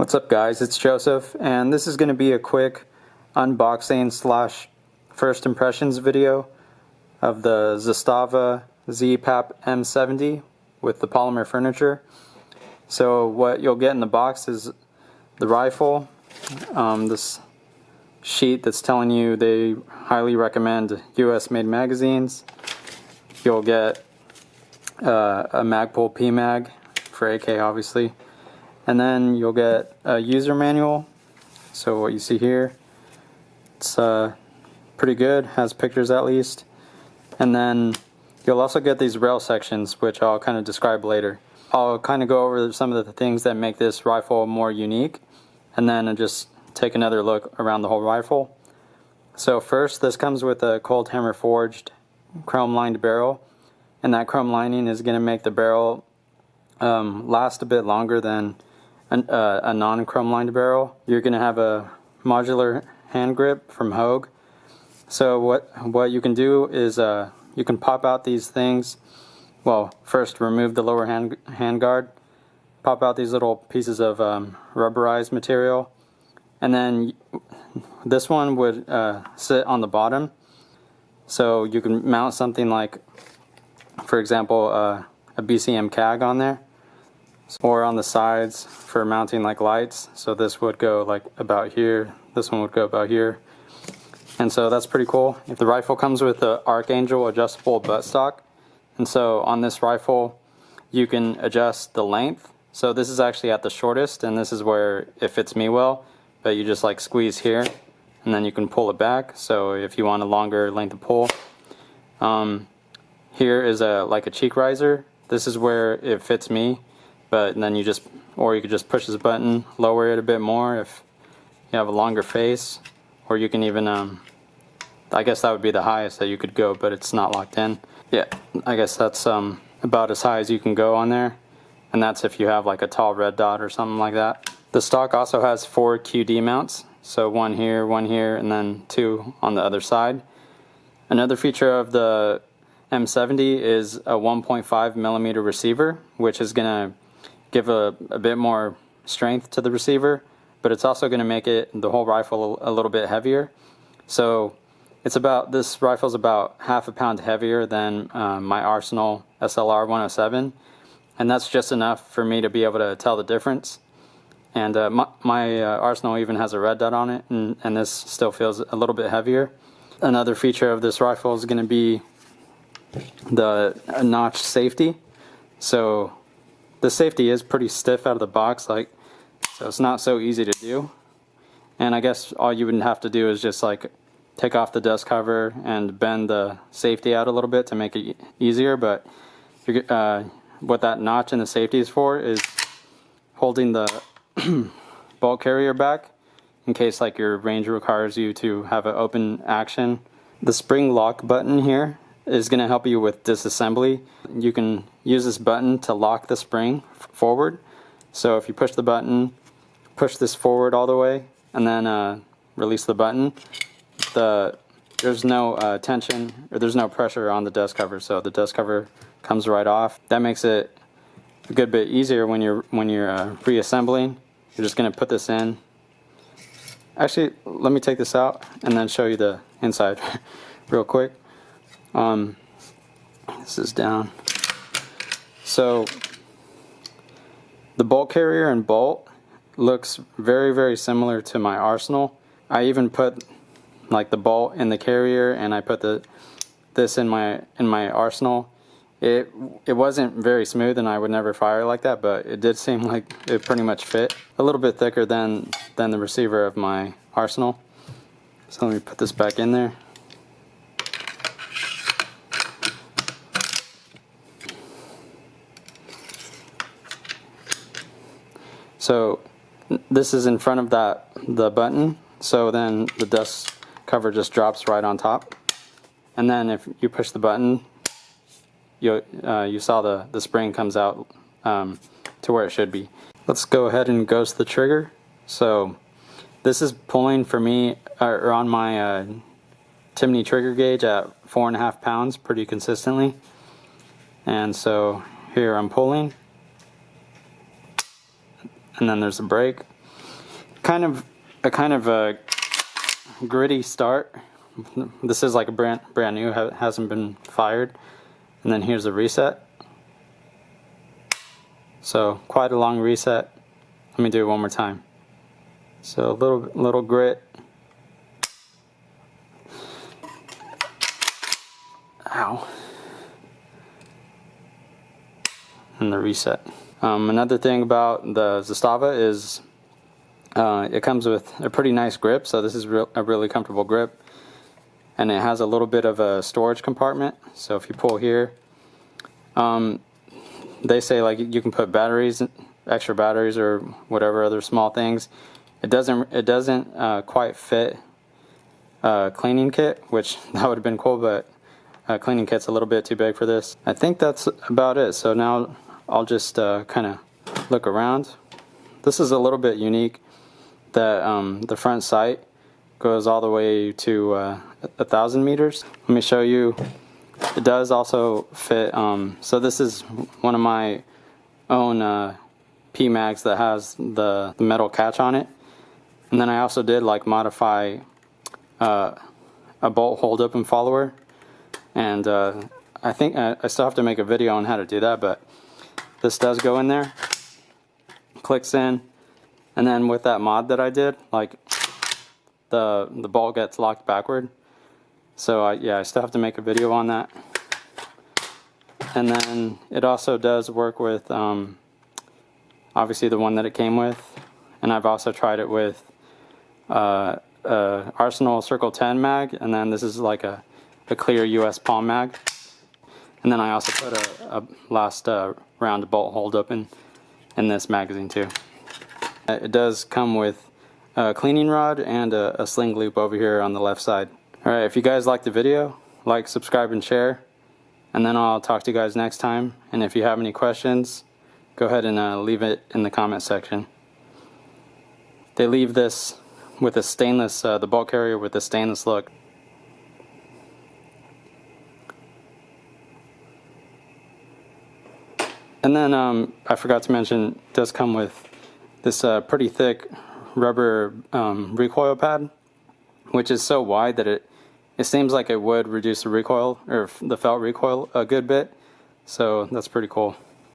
What's up guys, it's Joseph, and this is going to be a quick unboxing slash first impressions video of the Zastava ZPAP70 with the Polymer furniture. So what you'll get in the box is the rifle, this sheet that's telling you they highly recommend US made magazines. You'll get a Magpul PMag for AK obviously. And then you'll get a user manual. So what you see here, it's pretty good, has pictures at least. And then you'll also get these rail sections, which I'll kind of describe later. I'll kind of go over some of the things that make this rifle more unique, and then just take another look around the whole rifle. So first, this comes with a cold hammer forged chrome lined barrel, and that chrome lining is going to make the barrel last a bit longer than a non-chrome lined barrel. You're going to have a modular hand grip from Hogue. So what you can do is you can pop out these things. Well, first remove the lower hand guard, pop out these little pieces of rubberized material, and then this one would sit on the bottom. So you can mount something like, for example, a BCM CAG on there, or on the sides for mounting like lights. So this would go like about here, this one would go about here, and so that's pretty cool. If the rifle comes with the Archangel adjustable buttstock, and so on this rifle you can adjust the length. So this is actually at the shortest, and this is where it fits me well, but you just like squeeze here and then you can pull it back. So if you want a longer length of pull, here is like a cheek riser. This is where it fits me. But then you could just push this button, lower it a bit more if you have a longer face, or you can even, I guess that would be the highest that you could go, but it's not locked in. Yeah, I guess that's about as high as you can go on there, and that's if you have like a tall red dot or something like that. The stock also has 4 QD mounts, so one here, and then 2 on the other side. Another feature of the M70 is a 1.5mm receiver, which is going to give a bit more strength to the receiver, but it's also going to make the whole rifle a little bit heavier. So this rifle is about half a pound heavier than my Arsenal SLR107, and that's just enough for me to be able to tell the difference. And my Arsenal even has a red dot on it, and this still feels a little bit heavier. Another feature of this rifle is going to be the notch safety. So the safety is pretty stiff out of the box, so it's not so easy to do. And I guess all you would have to do is just like take off the dust cover and bend the safety out a little bit to make it easier. But what that notch in the safety is for is holding the bolt carrier back in case like your range requires you to have an open action. The spring lock button here is going to help you with disassembly. You can use this button to lock the spring forward. So if you push the button, push this forward all the way, and then release the button, there's no tension, or there's no pressure on the dust cover, so the dust cover comes right off. That makes it a good bit easier when you're reassembling. You're just going to put this in. Actually, let me take this out and then show you the inside real quick. This is down. So the bolt carrier and bolt looks very, very similar to my Arsenal. I even put like the bolt in the carrier, and I put this in my Arsenal. It wasn't very smooth, and I would never fire like that, but it did seem like it pretty much fit. A little bit thicker than the receiver of my Arsenal. So let me put this back in there. So this is in front of the button, so then the dust cover just drops right on top. And then if you push the button, you saw the spring comes out to where it should be. Let's go ahead and ghost the trigger. So this is pulling for me or on my Timney trigger gauge at 4.5 pounds pretty consistently. And so here I'm pulling, and then there's a break. kind of a gritty start. This is like a brand new, hasn't been fired. And then here's the reset. So quite a long reset. Let me do it one more time. So a little grit. Ow. And the reset. Another thing about the Zastava is it comes with a pretty nice grip, so this is a really comfortable grip. And it has a little bit of a storage compartment, so if you pull here, they say like you can put batteries, extra batteries or whatever other small things. It doesn't quite fit a cleaning kit, which that would have been cool, but a cleaning kit's a little bit too big for this. I think that's about it. So now I'll just kind of look around. This is a little bit unique that the front sight goes all the way to 1,000 meters. Let me show you. It does also fit, so this is one of my own P-mags that has the metal catch on it. And then I also did like modify a bolt hold up and follower. And I think I still have to make a video on how to do that, but this does go in there, clicks in, and then with that mod that I did, like the bolt gets locked backward. So yeah, I still have to make a video on that. And then it also does work with obviously the one that it came with, and I've also tried it with Arsenal Circle 10 mag, and then this is like a clear US palm mag. And then I also put a last round bolt hold up in this magazine too. It does come with a cleaning rod and a sling loop over here on the left side. Alright, if you guys liked the video, like, subscribe, and share. And then I'll talk to you guys next time. And if you have any questions, go ahead and leave it in the comment section. They leave this with a stainless, the bolt carrier with a stainless look. And then I forgot to mention, it does come with this pretty thick rubber recoil pad, which is so wide that it seems like it would reduce the recoil, or the felt recoil, a good bit. So that's pretty cool.